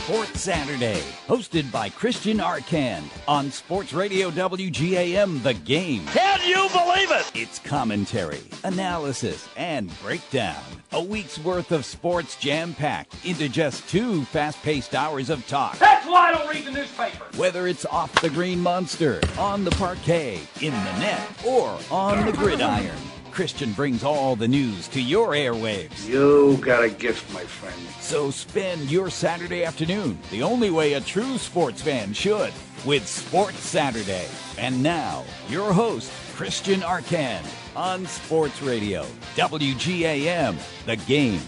Sports Saturday, hosted by Christian Arcand on Sports Radio WGAM, The Game. Can you believe it? It's commentary, analysis, and breakdown. A week's worth of sports jam-packed into just 2 fast-paced hours of talk. That's why I don't read the newspaper. Whether it's off the green monster, on the parquet, in the net, or on the gridiron, Christian brings all the news to your airwaves. You got a gift, my friend. So spend your Saturday afternoon the only way a true sports fan should, with Sports Saturday. And now, your host, Christian Arcand, on Sports Radio, WGAM, The Game.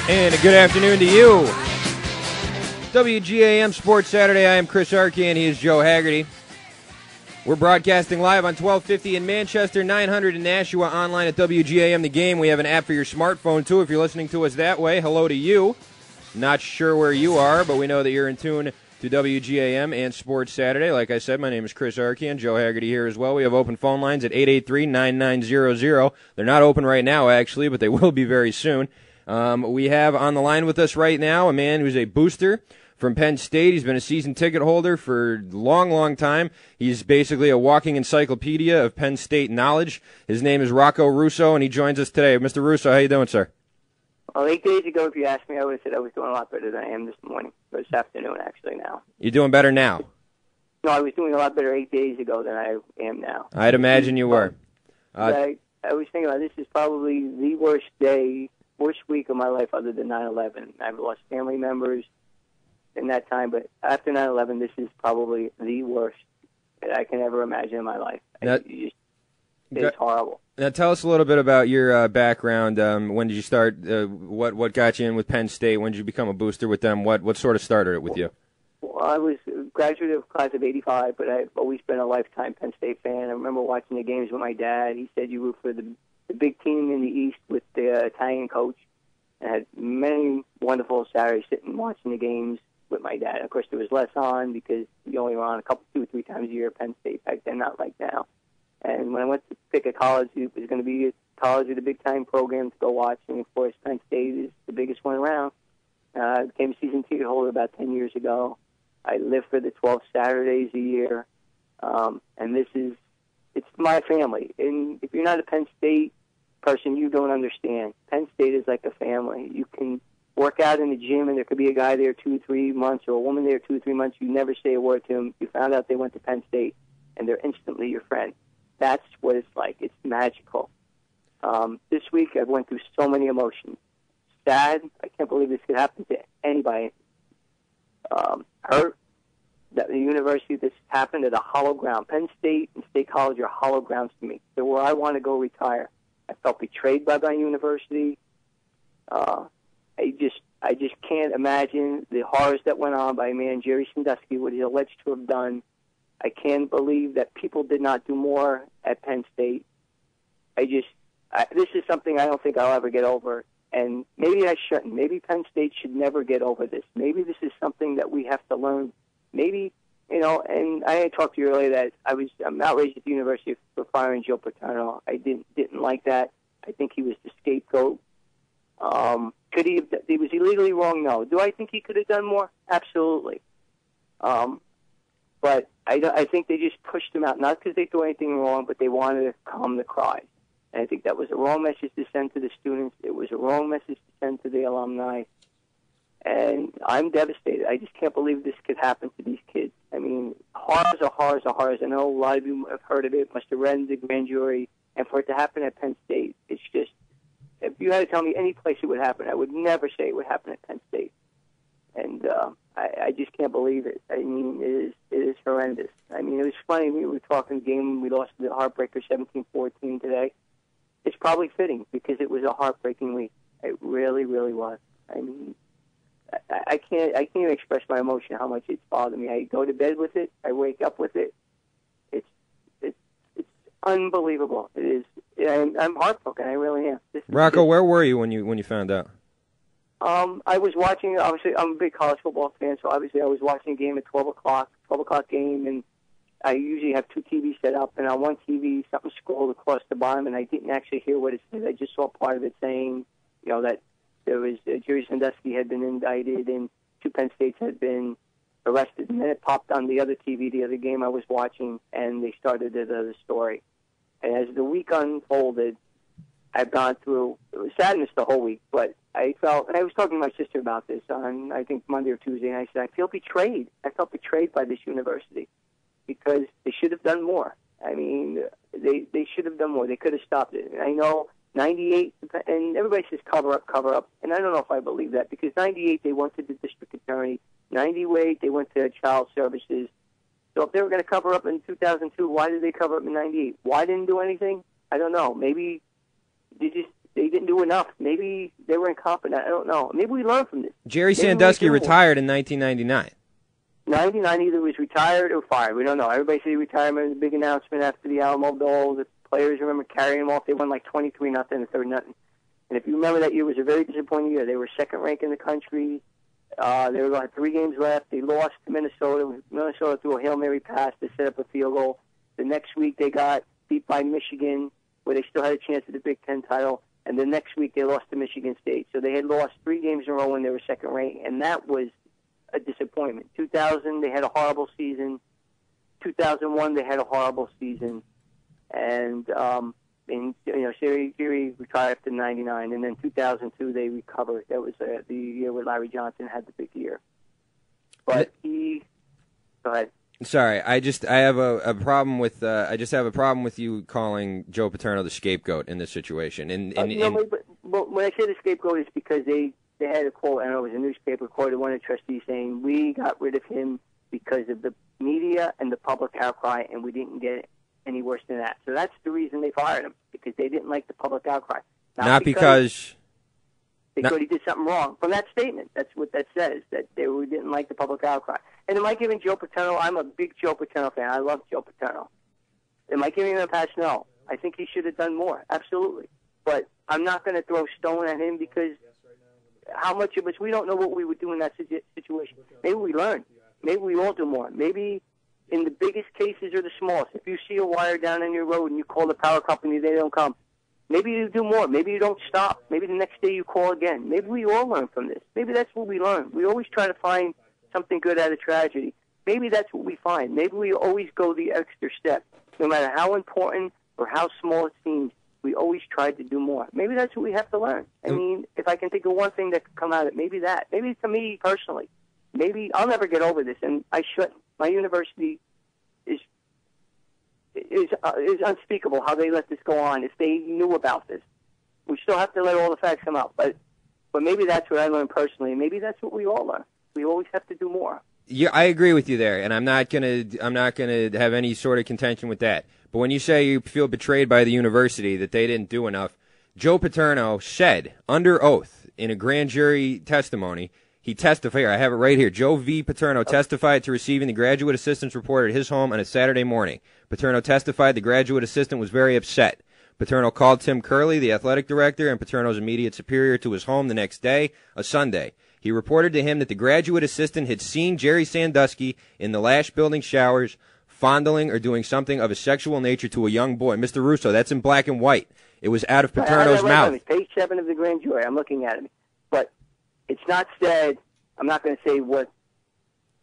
And a good afternoon to you. WGAM Sports Saturday. I am Chris Arcand. He is Joe Haggerty. We're broadcasting live on 1250 in Manchester, 900 in Nashua, online at WGAM The Game. We have an app for your smartphone, too, if you're listening to us that way. Hello to you. Not sure where you are, but we know that you're in tune to WGAM and Sports Saturday. Like I said, my name is Chris Arcand. Joe Haggerty here as well. We have open phone lines at 883-9900. They're not open right now, actually, but they will be very soon. We have on the line with us right now a man who's a booster from Penn State. He's been a season ticket holder for a long, long time. He's basically a walking encyclopedia of Penn State knowledge. His name is Rocco Russo, and he joins us today. Mr. Russo, how you doing, sir? Well, 8 days ago, if you asked me, I would have said I was doing a lot better than I am this morning. Or this afternoon, actually, now. You're doing better now? No, I was doing a lot better 8 days ago than I am now. I'd imagine you were. I was thinking about this is probably the worst week of my life other than 9/11. I've lost family members in that time, but after 9/11, this is probably the worst that I can ever imagine in my life. It's horrible. Now, tell us a little bit about your background. When did you start? What got you in with Penn State? When did you become a booster with them? What sort of started it with you? Well, I was a graduate of class of '85, but I've always been a lifetime Penn State fan. I remember watching the games with my dad. He said you root for the big team in the East with the Italian coach. I had many wonderful Saturdays sitting watching the games with my dad. Of course, there was less on because we only were on 2 or 3 times a year at Penn State back then, not like now. And when I went to pick a college, it was going to be a college with a big-time program to go watch. And, of course, Penn State is the biggest one around. I became a season ticket holder about 10 years ago. I live for the 12 Saturdays a year. And it's my family. And if you're not a Penn State person, you don't understand. Penn State is like a family. You can work out in the gym, and there could be a guy there 2 or 3 months or a woman there 2 or 3 months. You never say a word to them. You found out they went to Penn State, and they're instantly your friend. That's what it's like. It's magical. This week, I went through so many emotions. Sad. I can't believe this could happen to anybody. Hurt that the university, this happened at a hollow ground. Penn State and State College are hollow grounds to me. They're where I want to go retire. I felt betrayed by my university. I just can't imagine the horrors that went on by a man, Jerry Sandusky, what he alleged to have done. I can't believe that people did not do more at Penn State. This is something I don't think I'll ever get over, and maybe I shouldn't. Maybe Penn State should never get over this. Maybe this is something that we have to learn. Maybe, and I talked to you earlier that I'm outraged at the university for firing Joe Paterno. I didn't like that. I think he was the scapegoat. Could he have? Was he legally wrong? No. Do I think he could have done more? Absolutely. But I think they just pushed him out, not because they thought anything wrong, but they wanted to calm the cries. And I think that was a wrong message to send to the students. It was a wrong message to send to the alumni. And I'm devastated. I just can't believe this could happen to these kids. I mean, horrors are horrors are horrors. I know a lot of you have heard of it, must have read the grand jury. And for it to happen at Penn State, it's just, if you had to tell me any place it would happen, I would never say it would happen at Penn State. And I just can't believe it. I mean, it is horrendous. I mean, it was funny. We were talking game. We lost the heartbreaker 17-14 today. It's probably fitting because it was a heartbreaking week. It really, really was. I mean, I can't even express my emotion how much it's bothered me. I go to bed with it. I wake up with it. It's unbelievable. It is. I'm heartbroken. I really am. Rocco, where were you when you found out? I was watching. Obviously, I'm a big college football fan, so obviously I was watching a game at 12 o'clock game, and I usually have two TVs set up, and on one TV, something scrolled across the bottom, and I didn't actually hear what it said. I just saw part of it saying, that there was Jerry Sandusky had been indicted and two Penn States had been arrested. And then it popped on the other TV, the other game I was watching, and they started the story. And as the week unfolded, I've gone through sadness the whole week, but I felt, and I was talking to my sister about this on, I think, Monday or Tuesday, and I said, I feel betrayed. I felt betrayed by this university because they should have done more. I mean, they should have done more. They could have stopped it. And I know 98, and everybody says cover up, and I don't know if I believe that, because 98 they went to the district attorney, 98 they went to child services. So if they were going to cover up in 2002, why did they cover up in 98? Why didn't do anything? I don't know. Maybe they didn't do enough. Maybe they were incompetent. I don't know. Maybe we learned from this. Jerry Sandusky retired in 1999. 99 either was retired or fired. We don't know. Everybody said he retired. It was a big announcement after the Alamo Bowl. The players remember carrying him off. They won like 23-0 and 30-0. And if you remember, that year was a very disappointing year. They were second ranked in the country. They were going 3 games left. They lost to Minnesota. Minnesota threw a Hail Mary pass to set up a field goal. The next week they got beat by Michigan, where they still had a chance at the Big Ten title. And the next week they lost to Michigan State. So they had lost 3 games in a row when they were second ranked, and that was a disappointment. 2000 they had a horrible season. 2001 they had a horrible season, and Jerry retired after 99, and then 2002 they recovered. That was the year where Larry Johnson had the big year. But go ahead. Sorry, I have a problem with you calling Joe Paterno the scapegoat in this situation. But when I say the scapegoat, it's because they had a quote. I don't know, it was a newspaper quoted one of the trustees saying, "We got rid of him because of the media and the public outcry, and we didn't get any worse than that." So that's the reason they fired him, because they didn't like the public outcry. Not because they thought he did something wrong. From that statement, that's what that says, that they didn't like the public outcry. And am I giving Joe Paterno? I'm a big Joe Paterno fan. I love Joe Paterno. Am I giving him a pass? No. I think he should have done more. Absolutely. But I'm not going to throw stone at him, because how much of us, we don't know what we would do in that situation. Maybe we learn. Maybe we all do more. Maybe in the biggest cases or the smallest, if you see a wire down on your road and you call the power company, they don't come. Maybe you do more. Maybe you don't stop. Maybe the next day you call again. Maybe we all learn from this. Maybe that's what we learn. We always try to find something good out of tragedy. Maybe that's what we find. Maybe we always go the extra step. No matter how important or how small it seems, we always try to do more. Maybe that's what we have to learn. I mean, if I can think of one thing that could come out of it, maybe that. Maybe to me personally. Maybe I'll never get over this, and I shouldn't. My university is unspeakable how they let this go on. If they knew about this, we still have to let all the facts come out. But maybe that's what I learned personally. Maybe that's what we all learn. We always have to do more. Yeah, I agree with you there, and I'm not gonna have any sort of contention with that. But when you say you feel betrayed by the university that they didn't do enough, Joe Paterno said under oath in a grand jury testimony. He testified, I have it right here. Joe V. Paterno testified to receiving the graduate assistant's report at his home on a Saturday morning. Paterno testified the graduate assistant was very upset. Paterno called Tim Curley, the athletic director, and Paterno's immediate superior to his home the next day, a Sunday. He reported to him that the graduate assistant had seen Jerry Sandusky in the Lash building showers, fondling or doing something of a sexual nature to a young boy. Mr. Russo, that's in black and white. It was out of Paterno's mouth. Page 7 of the grand jury. I'm looking at it. But it's not said, I'm not going to say what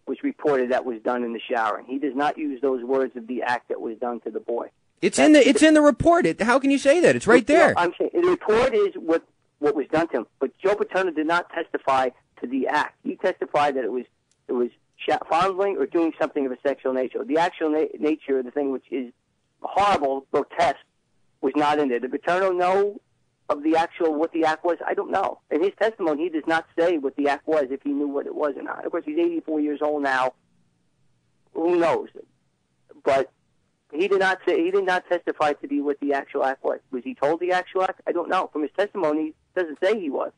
was reported that was done in the shower. He does not use those words of the act that was done to the boy. It's in the report. How can you say that? It's right there. No, I'm saying the report is what was done to him. But Joe Paterno did not testify to the act. He testified that it was fondling or doing something of a sexual nature. The actual nature of the thing, which is horrible, grotesque, was not in there. Did Paterno know of the actual, what the act was? I don't know. In his testimony, he does not say what the act was, if he knew what it was or not. Of course, he's 84 years old now. Who knows? But he did not testify to what the actual act was. Was he told the actual act? I don't know. From his testimony, it doesn't say he was.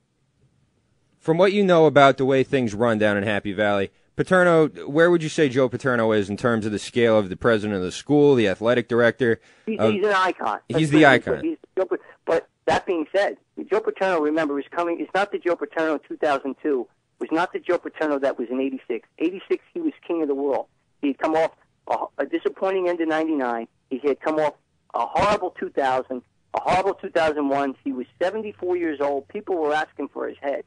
From what you know about the way things run down in Happy Valley, Paterno, where would you say Joe Paterno is in terms of the scale of the president of the school, the athletic director? He's an icon. He's the icon. But that being said, Joe Paterno, remember, is coming. It's not the Joe Paterno in 2002. It was not the Joe Paterno that was in 86. 86, he was king of the world. He'd come off a disappointing end of 99. He had come off a horrible 2000, a horrible 2001. He was 74 years old. People were asking for his head.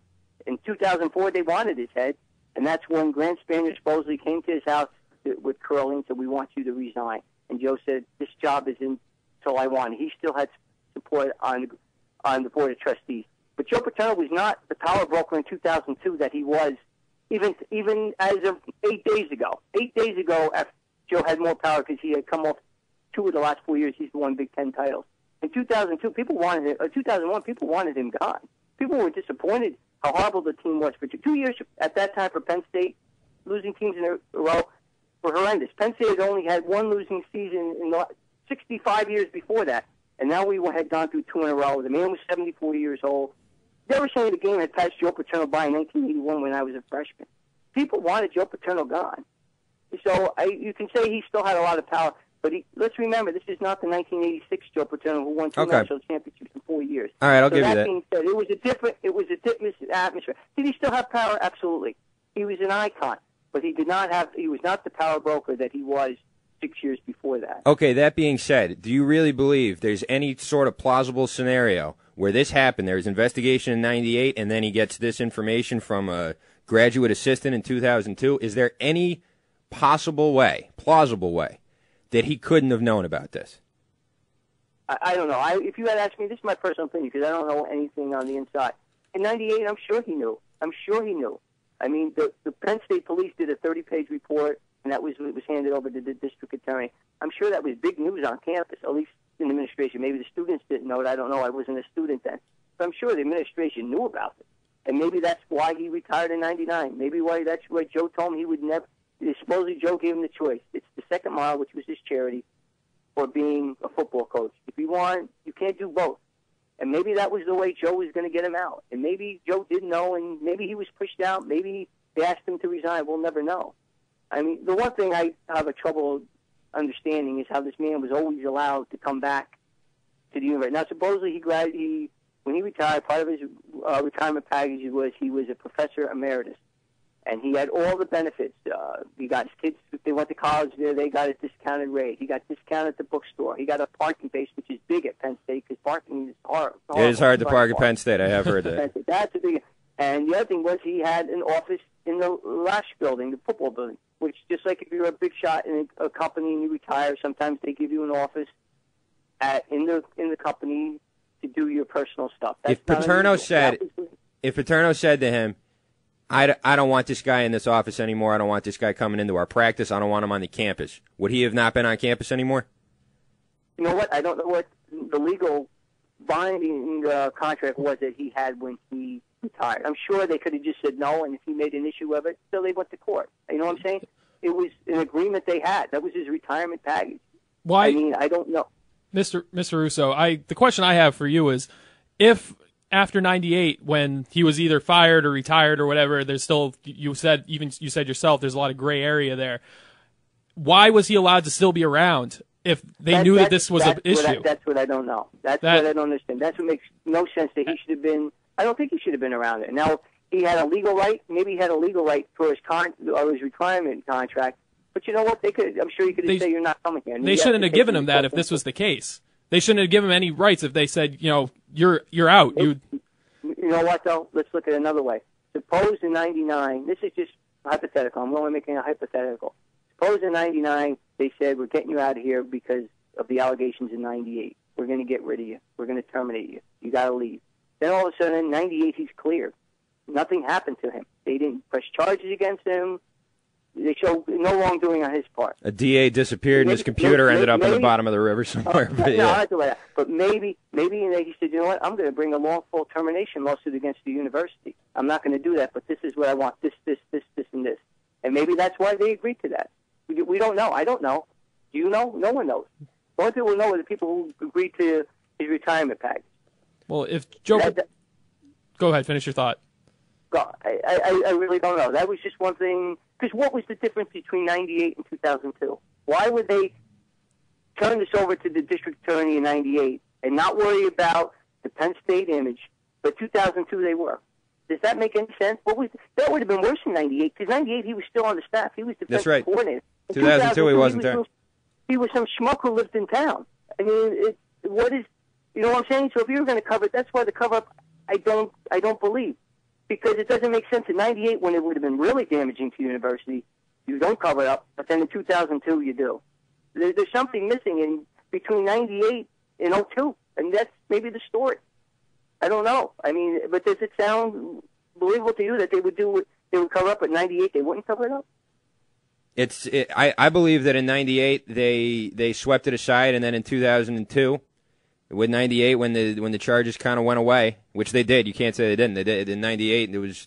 In 2004, they wanted his head, and that's when Grant Spanier supposedly came to his house with Curly and said, "We want you to resign." And Joe said, "This job is until I want it." He still had support on the Board of Trustees. But Joe Paterno was not the power broker in 2002 that he was even as of 8 days ago. 8 days ago, after Joe had more power because he had come off 2 of the last 4 years. He's won Big Ten titles. In 2002, 2001, people wanted him gone. People were disappointed how horrible the team was. For 2 years at that time for Penn State, losing teams in a row were horrendous. Penn State had only had one losing season in the 65 years before that. And now we had gone through 2 in a row. The man was 74 years old. Never saying the game had passed Joe Paterno by in 1981 when I was a freshman. People wanted Joe Paterno gone. So you can say he still had a lot of power, but let's remember, this is not the 1986 Joe Paterno who won 2 national championships in 4 years. All right, I'll give you that. That being said, it was a different atmosphere. Did he still have power? Absolutely. He was an icon, but he was not the power broker that he was 6 years before that. Okay, that being said, do you really believe there's any sort of plausible scenario where this happened? There was investigation in 98, and then he gets this information from a graduate assistant in 2002. Is there any plausible way, that he couldn't have known about this? I don't know. If you had asked me, this is my personal opinion because I don't know anything on the inside. In 98, I'm sure he knew. I mean, the Penn State police did a 30-page report, and it was handed over to the district attorney. I'm sure that was big news on campus, at least in the administration. Maybe the students didn't know it. I don't know. I wasn't a student then. But I'm sure the administration knew about it. And maybe that's why he retired in 99. Maybe that's why Joe told him he would never. Supposedly Joe gave him the choice. It's the Second Mile, which was his charity, or being a football coach. If you want, you can't do both. And maybe that was the way Joe was going to get him out. And maybe Joe didn't know, and maybe he was pushed out. Maybe they asked him to resign. We'll never know. I mean, the one thing I have a trouble understanding is how this man was always allowed to come back to the university. Now, supposedly when he retired, part of his retirement package was he was a professor emeritus. And he had all the benefits. He got his kids, if they went to college there, they got a discounted rate. He got discounted at the bookstore. He got a parking base, which is big at Penn State because parking is hard. It is hard to park at Penn State. I have heard that. That's a big. And the other thing was he had an office in the Lash building, the football building, which just like if you're a big shot in a company and you retire, sometimes they give you an office in the company to do your personal stuff. That's if Paterno said to him, I don't want this guy in this office anymore. I don't want this guy coming into our practice. I don't want him on the campus. Would he have not been on campus anymore? You know what? I don't know what the legal binding contract was that he had when he retired. I'm sure they could have just said no, and if he made an issue of it, still they went to court. You know what I'm saying? It was an agreement they had. That was his retirement package. Why? I mean, I don't know. Mr. Russo, the question I have for you is, if after 98, when he was either fired or retired or whatever, there's still, you said yourself, there's a lot of gray area there. Why was he allowed to still be around if they knew that this was an issue? That's what I don't know. That's what I don't understand. That's what makes no sense that he should have been. I don't think he should have been around it. Now, he had a legal right. Maybe he had a legal right for his retirement contract. But you know what? I'm sure he could have said, "You're not coming here." They shouldn't have given him that if this was the case. They shouldn't have given him any rights if they said, you're out. You know what, though? Let's look at it another way. Suppose in 99, this is just hypothetical. I'm only making a hypothetical. Suppose in 99 they said, we're getting you out of here because of the allegations in 98. We're going to get rid of you. We're going to terminate you. You got to leave. Then all of a sudden in 98 he's cleared. Nothing happened to him. They didn't press charges against him. They showed no wrongdoing on his part. A DA disappeared and his computer ended up in the bottom of the river somewhere. But maybe he said, you know what, I'm going to bring a lawful termination lawsuit against the university. I'm not going to do that, but this is what I want, this, and this. And maybe that's why they agreed to that. We don't know. I don't know. Do you know? No one knows. The only people who know are the people who agreed to his retirement package. Well, if Joe... Go ahead, finish your thought. I really don't know. That was just one thing... Because what was the difference between 98 and 2002? Why would they turn this over to the district attorney in 98 and not worry about the Penn State image? But 2002 they were. Does that make any sense? That would have been worse than 98, because 98 he was still on the staff. He was defensive coordinator. In 2002 he wasn't there. He was some schmuck who lived in town. I mean, you know what I'm saying? So if you were going to cover it, that's why the cover-up, I don't believe. Because it doesn't make sense in 98 when it would have been really damaging to the university. You don't cover it up, but then in 2002 you do. There's something missing in between 98 and 02, and that's maybe the story. I don't know. I mean, but does it sound believable to you that they would cover up at 98? They wouldn't cover it up? I believe that in 98 they swept it aside, and then in 2002, with 98 when the charges kind of went away, which they did. You can't say they didn't. They did. In 98 it was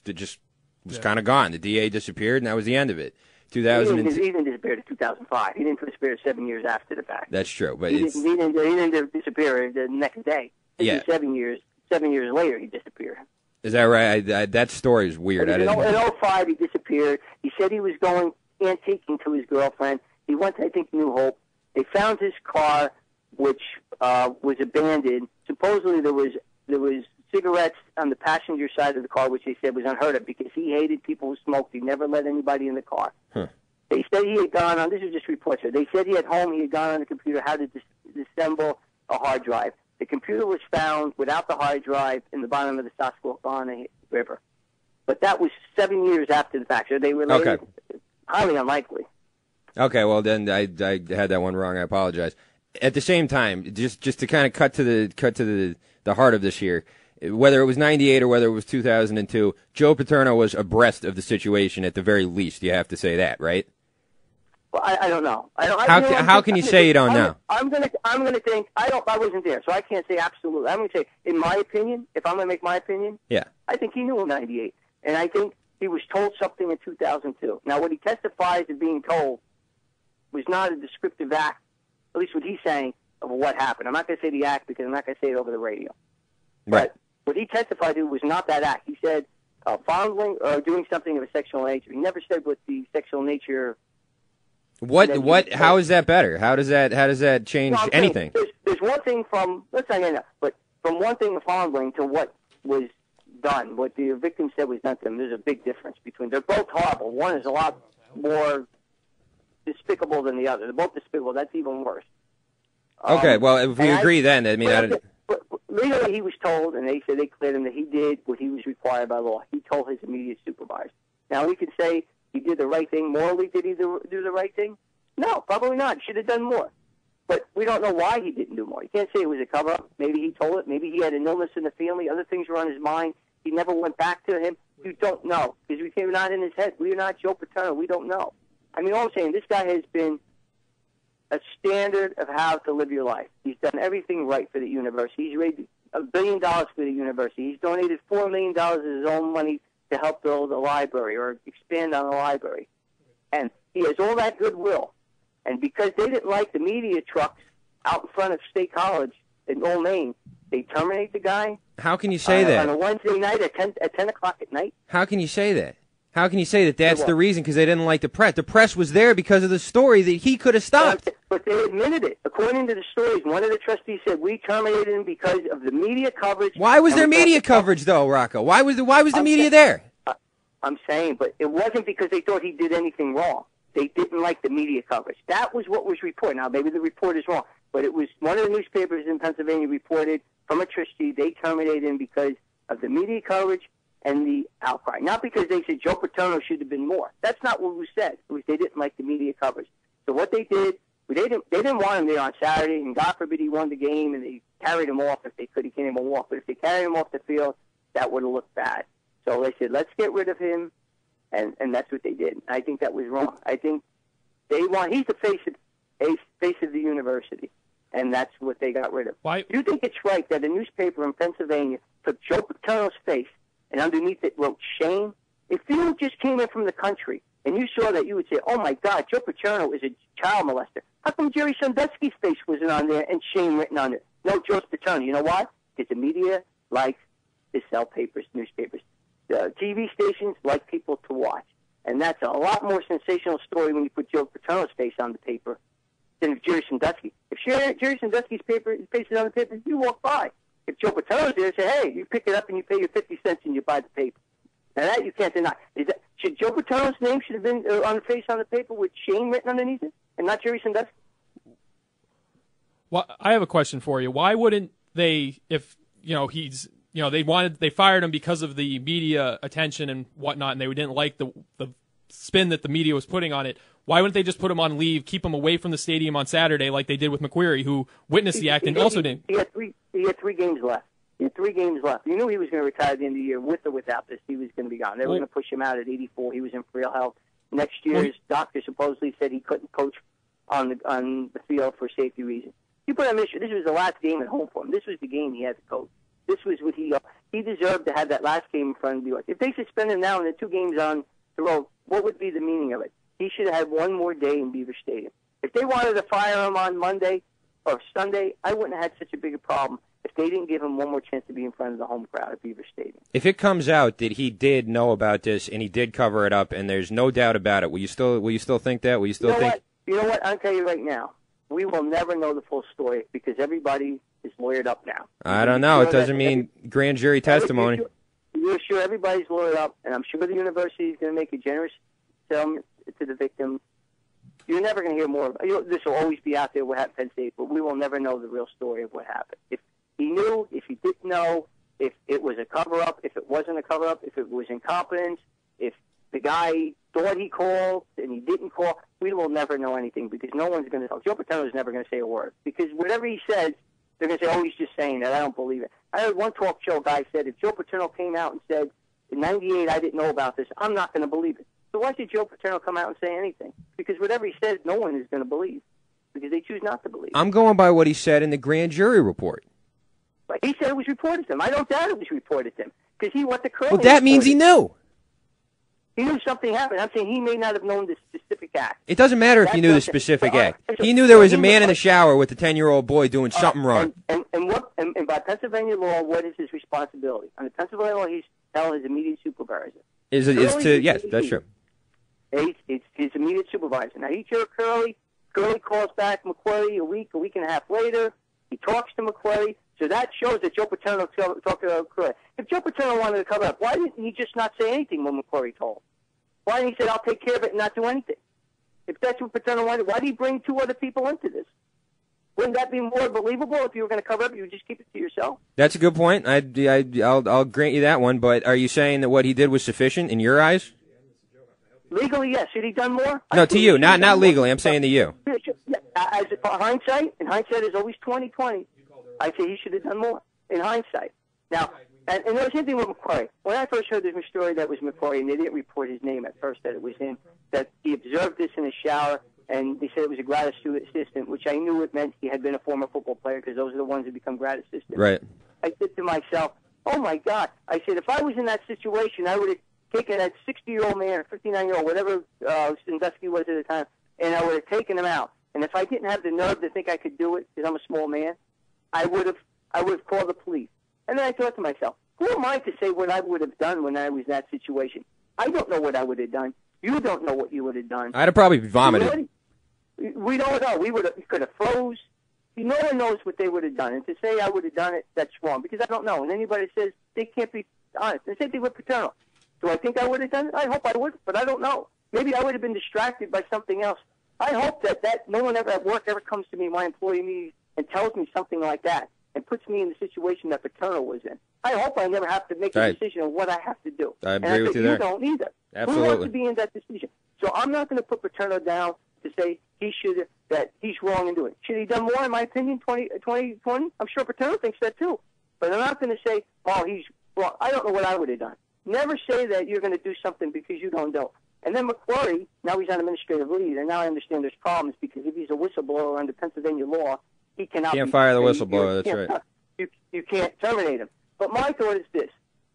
kind of gone. The DA disappeared, and that was the end of it. He didn't disappear to 2005. He didn't disappear 7 years after the fact. That's true, but he didn't disappear the next day. Yeah. 7 years later he disappeared. Is that right? That story is weird. In 05 he disappeared. He said he was going antiquing to his girlfriend. He went to, I think, New Hope. They found his car, which was abandoned. Supposedly there was cigarettes on the passenger side of the car, which they said was unheard of because he hated people who smoked. He never let anybody in the car. Huh. They said he had gone on, this is just reports here, they said he had gone on the computer how to disassemble a hard drive. The computer was found without the hard drive in the bottom of the Susquehanna River. But that was 7 years after the fact. So they related. Okay. Highly unlikely. Okay, well then I had that one wrong. I apologize. At the same time, just to kind of cut to the heart of this here, whether it was 98 or whether it was 2002, Joe Paterno was abreast of the situation at the very least. You have to say that, right? Well, I don't know. How can you say you don't know? I'm gonna think I wasn't there, so I can't say absolutely. I'm gonna say, in my opinion, if I'm gonna make my opinion, yeah, I think he knew in 98, and I think he was told something in 2002. Now, what he testifies of being told was not a descriptive act, at least what he's saying, of what happened. I'm not going to say the act because I'm not going to say it over the radio. Right. But what he testified to was not that act. He said fondling or doing something of a sexual nature. He never said what the sexual nature. What? How is that better? How does that change anything? There's one thing from one thing of fondling to what was done, what the victim said was done to them. There's a big difference between. They're both horrible. One is a lot more despicable than the other. They're both despicable. That's even worse. Okay, well, if we agree, then I mean, legally he was told, and they said they cleared him that he did what he was required by law. He told his immediate supervisor. Now we could say he did the right thing. Morally, did he do the right thing? No, probably not. He should have done more. But we don't know why he didn't do more. You can't say it was a cover-up. Maybe he told it. Maybe he had an illness in the family. Other things were on his mind. He never went back to him. You don't know because we're not in his head. We're not Joe Paterno. We don't know. I mean, all I'm saying, this guy has been a standard of how to live your life. He's done everything right for the university. He's raised $1 billion for the university. He's donated $4 million of his own money to help build a library or expand on a library. And he has all that goodwill. And because they didn't like the media trucks out in front of State College in Old Main, they terminate the guy. How can you say that? On a Wednesday night at 10 o'clock at night. How can you say that? How can you say that that's the reason? Because they didn't like the press. The press was there because of the story that he could have stopped. But they admitted it. According to the stories, one of the trustees said, we terminated him because of the media coverage. Why was there media coverage, though, Rocco? Why was the media there? I'm saying, but it wasn't because they thought he did anything wrong. They didn't like the media coverage. That was what was reported. Now, maybe the report is wrong, but it was one of the newspapers in Pennsylvania reported from a trustee they terminated him because of the media coverage and the outcry. Not because they said Joe Paterno should have been more. That's not what was said. It was they didn't like the media coverage. So what they did, they didn't want him there on Saturday, and God forbid he won the game, and they carried him off if they could. He can't even walk. But if they carried him off the field, that would have looked bad. So they said, let's get rid of him, and that's what they did. I think that was wrong. I think he's the face of the university, and that's what they got rid of. Why? Do you think it's right that a newspaper in Pennsylvania took Joe Paterno's face and underneath it wrote shame? If you just came in from the country and you saw that, you would say, oh, my God, Joe Paterno is a child molester. How come Jerry Sandusky's face wasn't on there and shame written on it? No, Joe Paterno. You know why? Because the media likes to sell papers, newspapers. The TV stations like people to watch. And that's a lot more sensational story when you put Joe Paterno's face on the paper than if Jerry Sandusky. If Jerry Sandusky's face is on the paper, you walk by. If Joe Paterno's there, say, hey, you pick it up and you pay your 50 cents and you buy the paper. Now that you can't deny. Should Joe Paterno's name should have been on the face on the paper with Shane written underneath it, and not Jerry Sandusky? Well, I have a question for you. Why wouldn't they, if they fired him because of the media attention and whatnot, and they didn't like the spin that the media was putting on it? Why wouldn't they just put him on leave, keep him away from the stadium on Saturday, like they did with McQuarrie, who witnessed the act and also didn't? He had 3 games left. He had 3 games left. You knew he was going to retire at the end of the year, with or without this. He was going to be gone. They were going to push him out at 84. He was in frail health. Next year, his doctor supposedly said he couldn't coach on the field for safety reasons. You put him in. This was the last game at home for him. This was the game he had to coach. This was what he deserved to have that last game in front of the. If they suspend him now and the 2 games on the road, what would be the meaning of it? He should have had 1 more day in Beaver Stadium. If they wanted to fire him on Monday or Sunday, I wouldn't have had such a big a problem if they didn't give him 1 more chance to be in front of the home crowd at Beaver Stadium. If it comes out that he did know about this and he did cover it up, and there's no doubt about it, will you still think that? Will you still think? You know what? I'll tell you right now. We will never know the full story because everybody is lawyered up now. I don't know. It doesn't mean grand jury testimony. You're sure everybody's lawyered up, and I'm sure the university is going to make a generous settlement to the victim. You're never going to hear more. This will always be out there what happened at Penn State, but we will never know the real story of what happened. If he knew, if he didn't know, if it was a cover-up, if it wasn't a cover-up, if it was incompetence, if the guy thought he called and he didn't call, we will never know anything because no one's going to tell. Joe Paterno is never going to say a word because whatever he says, they're going to say, oh, he's just saying that. I don't believe it. I heard one talk show guy said, if Joe Paterno came out and said, in 98, I didn't know about this, I'm not going to believe it. So why should Joe Paterno come out and say anything? Because whatever he says, no one is going to believe because they choose not to believe. I'm going by what he said in the grand jury report. But he said it was reported to him. I don't doubt it was reported to him because he went to Curly. Well, that means he knew. He knew something happened. I'm saying he may not have known the specific act. It doesn't matter if he knew the specific act. He knew there was a man in the shower with a 10-year-old boy doing something wrong. And by Pennsylvania law, what is his responsibility? Under Pennsylvania law, he's telling his immediate supervisor. Yes, that's true. It's his immediate supervisor. Now, he took Curly. Curly calls back McQuarrie a week and a half later. He talks to McQuarrie. So that shows that Joe Paterno talked to Curly. If Joe Paterno wanted to cover up, why didn't he just not say anything when McQuarrie told him? Why didn't he say, I'll take care of it and not do anything? If that's what Paterno wanted, why did he bring 2 other people into this? Wouldn't that be more believable if you were going to cover up? You would just keep it to yourself. That's a good point. I'll grant you that one. But are you saying that what he did was sufficient in your eyes? Legally, yes. Should he done more? No, to you, not legally. I'm saying to you. As hindsight, and hindsight is always 20/20. I say he should have done more in hindsight. Now, and there was something with McQuarrie. When I first heard this story that was McQuarrie, and they didn't report his name at first that it was him, that he observed this in the shower, and they said it was a grad assistant, which I knew it meant he had been a former football player because those are the ones that become grad assistants. Right. I said to myself, oh, my God. I said, if I was in that situation, I would have taken that 60-year-old man or 59-year-old, whatever Sandusky was at the time, and I would have taken him out. And if I didn't have the nerve to think I could do it because I'm a small man, I would have called the police. And then I thought to myself, who am I to say what I would have done when I was in that situation? I don't know what I would have done. You don't know what you would have done. I'd have probably vomited. We don't know. We could have froze. No one knows what they would have done. And to say I would have done it, that's wrong because I don't know. And anybody says they can't be honest. And same thing with Paterno. Do I think I would have done it? I hope I would, but I don't know. Maybe I would have been distracted by something else. I hope that no one ever at work ever comes to me, my employee meeting, and tells me something like that and puts me in the situation that Paterno was in. I hope I never have to make a decision of what I have to do. I agree with you there. You don't either. Absolutely. Who wants to be in that decision? So I'm not going to put Paterno down to say that he's wrong in doing it. Should he done more, in my opinion, 2020? I'm sure Paterno thinks that too. But I'm not going to say, oh, he's wrong. I don't know what I would have done. Never say that you're going to do something because you don't know. And then McQuarrie, now he's on administrative leave, and now I understand there's problems because if he's a whistleblower under Pennsylvania law, he cannot fire the whistleblower. That's right. You can't terminate him. But my thought is this: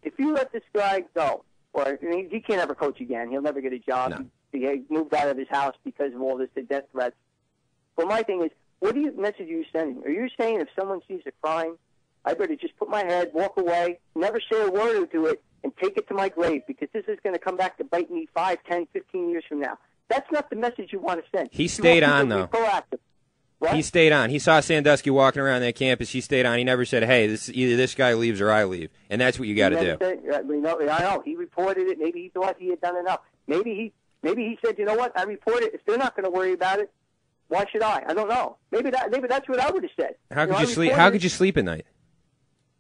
if you let this guy go, or he can't ever coach again, he'll never get a job. No. He moved out of his house because of all this, the death threats. But my thing is, what message are you sending? Are you saying if someone sees a crime, I better just put my head, walk away, never say a word or do it, and take it to my grave because this is going to come back to bite me 5, 10, 15 years from now? That's not the message you want to send. He stayed on, though. Proactive. What? He stayed on. He saw Sandusky walking around that campus. He stayed on. He never said, hey, either this guy leaves or I leave. And that's what you got to do. I know. He reported it. Maybe he thought he had done enough. Maybe he said, you know what? I reported it. If they're not going to worry about it, why should I? I don't know. Maybe that's what I would have said. How could you sleep? How could you sleep at night?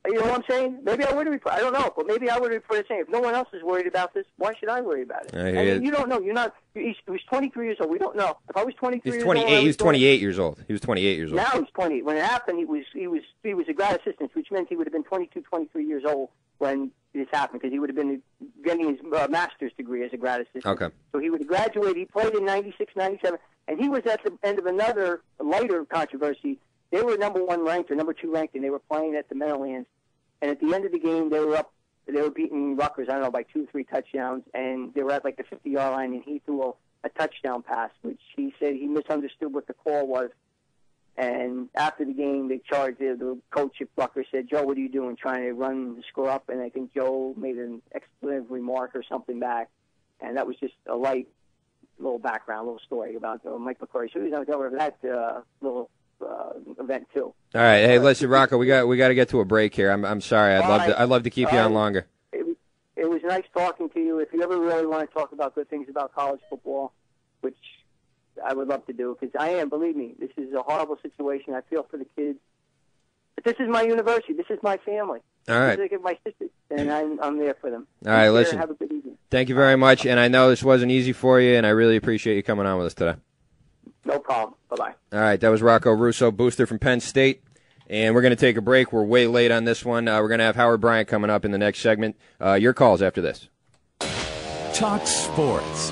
You know what I'm saying? Maybe I would have reported. I don't know, but maybe I would have reported saying, if no one else is worried about this, why should I worry about it? I mean, you don't know. You're not. He was 23 years old. We don't know. If I was 23 years old, he was 28 years old. He was 28 years old. Now he's 20. When it happened, he was a grad assistant, which meant he would have been 22, 23 years old when this happened, because he would have been getting his master's degree as a grad assistant. Okay. So he would have graduated. He played in 96, 97, and he was at the end of another lighter controversy. They were number 1 ranked or number 2 ranked, and they were playing at the Meadowlands. And at the end of the game, they were beating Rutgers, I don't know, by 2 or 3 touchdowns, and they were at like the 50-yard line, and he threw a touchdown pass, which he said he misunderstood what the call was. And after the game, they charged the coach at Rutgers, said, Joe, what are you doing, trying to run the score up? And I think Joe made an expletive remark or something back, and that was just a light little background, little story about Mike McCrory. So he was over that little event too. All right, hey, listen, Rocco, we got to get to a break here. I'm sorry. I'd love to keep you on longer. It was nice talking to you. If you ever really want to talk about good things about college football, which I would love to do, because I am, believe me, this is a horrible situation. I feel for the kids, but this is my university. This is my family. All right, this is my sisters, and I'm there for them. All right, listen. Have a good evening. Thank you very much, and I know this wasn't easy for you, and I really appreciate you coming on with us today. No problem. Bye-bye. All right, that was Rocco Russo, booster from Penn State. And we're going to take a break. We're way late on this one. We're going to have Howard Bryant coming up in the next segment. Your calls after this. Talk sports.